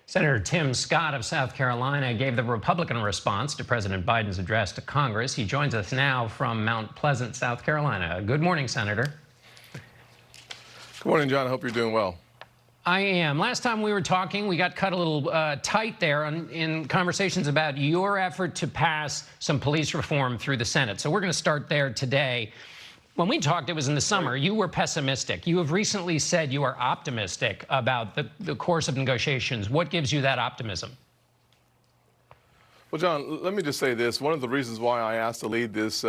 Senator Tim Scott of South Carolina gave the Republican response to President Biden's address to Congress. He joins us now from Mount Pleasant, South Carolina. Good morning, Senator. Good morning, John. I hope you're doing well. I am. Last time we were talking, we got cut a little tight there in conversations about your effort to pass some police reform through the Senate. So we're going to start there today. When we talked, it was in the summer. You were pessimistic. You have recently said you are optimistic about the course of negotiations. What gives you that optimism? Well, John, let me just say this. One of the reasons why I asked to lead this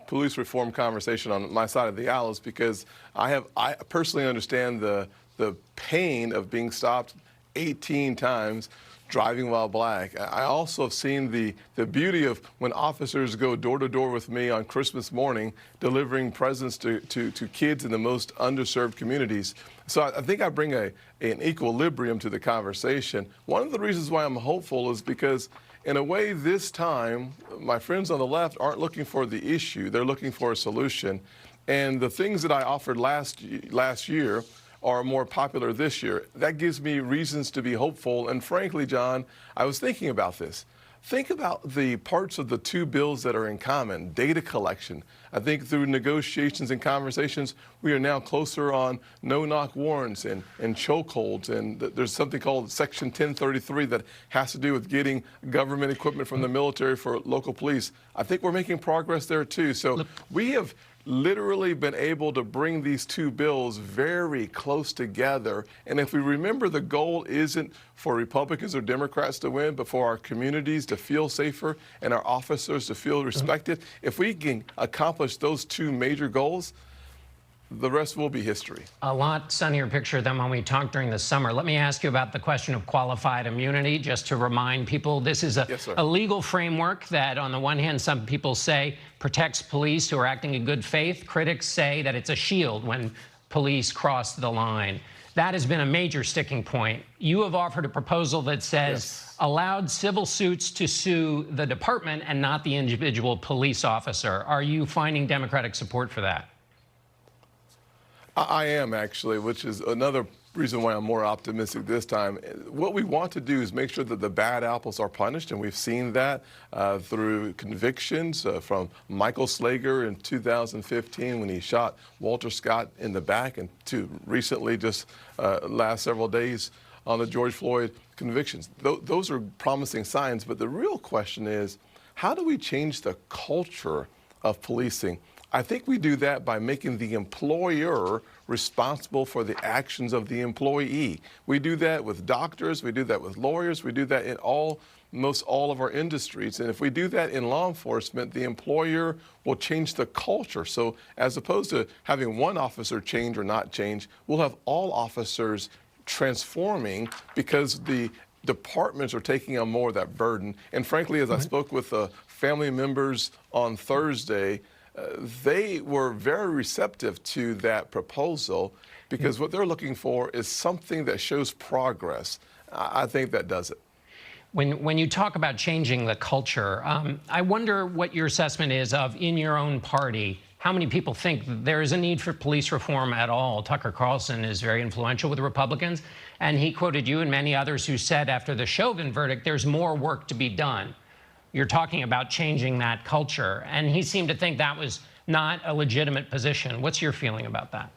police reform conversation on my side of the aisle is because I personally understand the pain of being stopped 18 times driving while black. I also have seen the beauty of when officers go door to door with me on Christmas morning, delivering presents to kids in the most underserved communities. So I think I bring an equilibrium to the conversation. One of the reasons why I'm hopeful is because in a way this time, my friends on the left aren't looking for the issue, they're looking for a solution. And the things that I offered last year are more popular this year. That gives me reasons to be hopeful. And frankly, John, I was thinking about this. Think about the parts of the two bills that are in common. Data collection. I think through negotiations and conversations, we are now closer on no-knock warrants and chokeholds. And there's something called Section 1033 that has to do with getting government equipment from the military for local police. I think we're making progress there too. So we have literally been able to bring these two bills very close together. And if we remember, the goal isn't for Republicans or Democrats to win, but for our communities to feel safer and our officers to feel respected. If we can accomplish those two major goals, the rest will be history. A lot sunnier picture than when we talked during the summer. Let me ask you about the question of qualified immunity, just to remind people this is a legal framework that, on the one hand, some people say protects police who are acting in good faith. Critics say that it's a shield when police cross the line. That has been a major sticking point. You have offered a proposal that says allowed civil suits to sue the department and not the individual police officer. Are you finding Democratic support for that? I am, actually, which is another reason why I'm more optimistic this time. What we want to do is make sure that the bad apples are punished, and we've seen that through convictions from Michael Slager in 2015 when he shot Walter Scott in the back, and to recently, just last several days, on the George Floyd convictions. Those are promising signs, but the real question is, how do we change the culture of policing? I think we do that by making the employer responsible for the actions of the employee. We do that with doctors, we do that with lawyers, we do that in most all of our industries. And if we do that in law enforcement, the employer will change the culture. So as opposed to having one officer change or not change, we'll have all officers transforming because the departments are taking on more of that burden. And frankly, as I spoke with family members on Thursday, they were very receptive to that proposal because what they're looking for is something that shows progress. I think that does it. When you talk about changing the culture, I wonder what your assessment is of, in your own party, how many people think there is a need for police reform at all? Tucker Carlson is very influential with the Republicans, and he quoted you and many others who said after the Chauvin verdict, there's more work to be done. You're talking about changing that culture, and he seemed to think that was not a legitimate position. What's your feeling about that?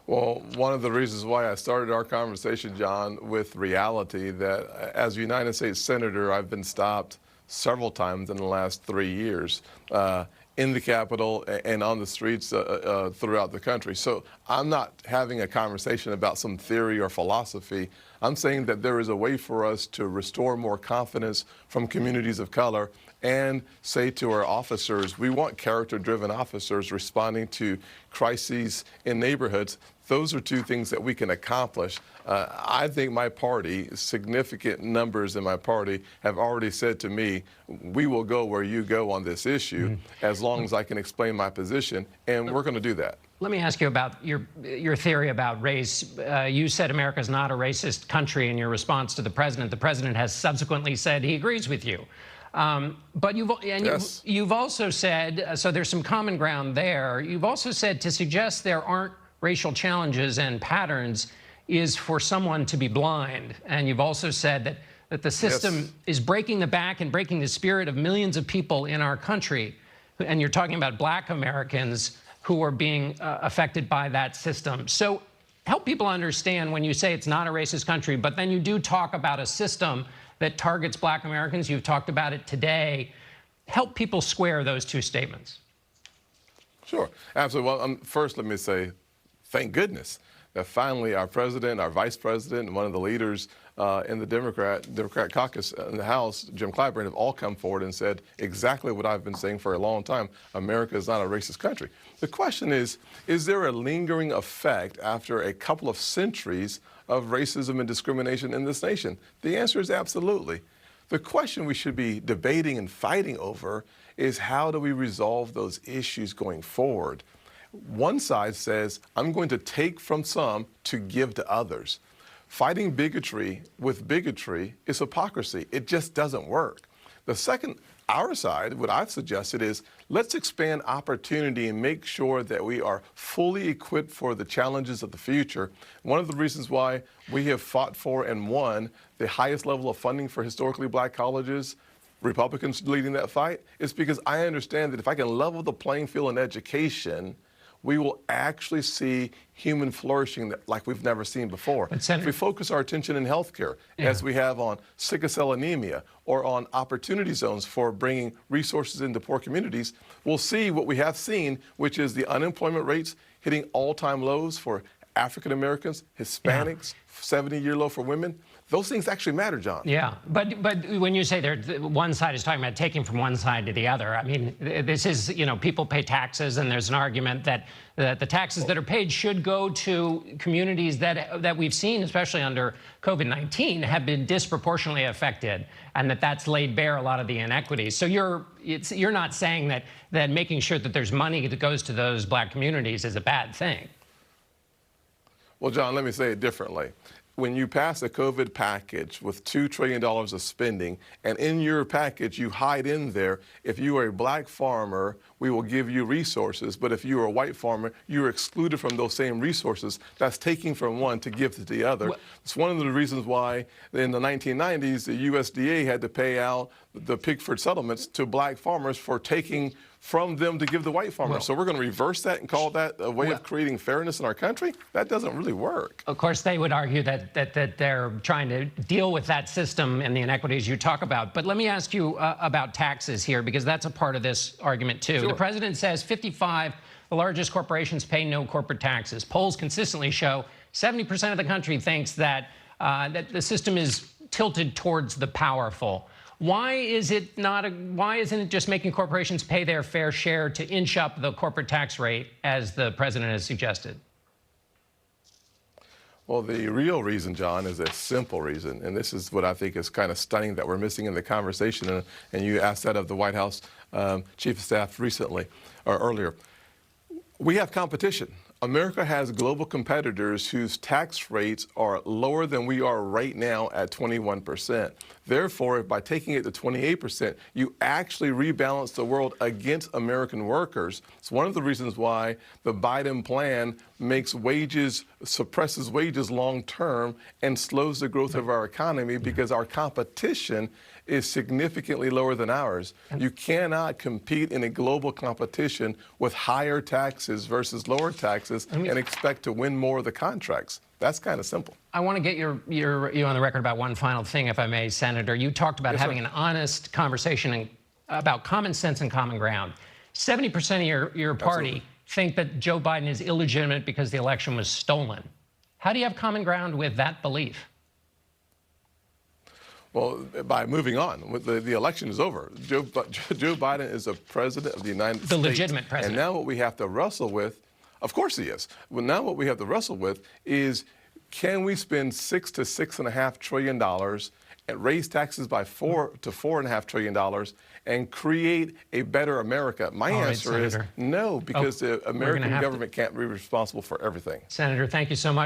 Well, one of the reasons why I started our conversation, John, with reality, that as a United States Senator, I've been stopped several times in the last 3 years in the Capitol and on the streets throughout the country. So I'm not having a conversation about some theory or philosophy. I'm saying that there is a way for us to restore more confidence from communities of color and say to our officers, we want character-driven officers responding to crises in neighborhoods. Those are two things that we can accomplish. I think my party, significant numbers in my party, have already said to me, we will go where you go on this issue as long as I can explain my position, and we're going to do that. Let me ask you about your theory about race. You said America is not a racist country in your response to the president. The president has subsequently said he agrees with you. But you've also said, so there's some common ground there. You've also said to suggest there aren't racial challenges and patterns is for someone to be blind. And you've also said that the system is breaking the back and breaking the spirit of millions of people in our country. And you're talking about Black Americans who are being affected by that system. So help people understand when you say it's not a racist country, but then you do talk about a system that targets Black Americans. You've talked about it today. Help people square those two statements. Sure, absolutely. Well, first, let me say, thank goodness that finally our president, our vice president, and one of the leaders in the Democrat caucus in the House, Jim Clyburn, have all come forward and said exactly what I've been saying for a long time. America is not a racist country. The question is there a lingering effect after a couple of centuries of racism and discrimination in this nation? The answer is absolutely. The question we should be debating and fighting over is how do we resolve those issues going forward? One side says, I'm going to take from some to give to others. Fighting bigotry with bigotry is hypocrisy. It just doesn't work. The second, our side, what I've suggested is let's expand opportunity and make sure that we are fully equipped for the challenges of the future. One of the reasons why we have fought for and won the highest level of funding for historically Black colleges, Republicans leading that fight, is because I understand that if I can level the playing field in education, we will actually see human flourishing like we've never seen before. If we focus our attention in healthcare, as we have on sickle cell anemia or on opportunity zones for bringing resources into poor communities, we'll see what we have seen, which is the unemployment rates hitting all-time lows for African Americans, Hispanics, 70-year low for women. Those things actually matter, John. Yeah, but when you say one side is talking about taking from one side to the other, I mean, this is, people pay taxes, and there's an argument that the taxes that are paid should go to communities that we've seen, especially under COVID-19, have been disproportionately affected, and that's laid bare a lot of the inequities. So you're not saying that making sure that there's money that goes to those Black communities is a bad thing. Well, John, let me say it differently. When you pass a COVID package with $2 trillion of spending, and in your package you hide in there, if you are a Black farmer, we will give you resources, but if you are a white farmer, you're excluded from those same resources. That's taking from one to give to the other. It's one of the reasons why in the 1990s, the USDA had to pay out the Pickford settlements to Black farmers for taking from them to give the white farmers. So we're going to reverse that and call that a way of creating fairness in our country? That doesn't really work. Of course, they would argue that they're trying to deal with that system and the inequities you talk about. But let me ask you about taxes here, because that's a part of this argument, too. Sure. The president says 55, the largest corporations pay no corporate taxes. Polls consistently show 70% of the country thinks that the system is tilted towards the powerful. Why isn't it just making corporations pay their fair share to inch up the corporate tax rate, as the president has suggested? Well, the real reason, John, is a simple reason, and this is what I think is kind of stunning that we're missing in the conversation, and you asked that of the White House Chief of Staff recently, or earlier. We have competition. America has global competitors whose tax rates are lower than we are right now at 21%. Therefore, by taking it to 28%, you actually rebalance the world against American workers. It's one of the reasons why the Biden plan suppresses wages long term and slows the growth of our economy, because our competition is significantly lower than ours. You cannot compete in a global competition with higher taxes versus lower taxes and expect to win more of the contracts. That's kind of simple. I want to get you on the record about one final thing, if I may, Senator. You talked about having an honest conversation about common sense and common ground. 70% of your party think that Joe Biden is illegitimate because the election was stolen. How do you have common ground with that belief? Well, by moving on, the election is over. Joe Biden is a president of the United States. The legitimate president. And now what we have to wrestle with, of course he is. Well, now what we have to wrestle with is, can we spend $6 to $6.5 trillion and raise taxes by $4 to $4.5 trillion and create a better America? My answer is no, because the American government can't be responsible for everything. Senator, thank you so much.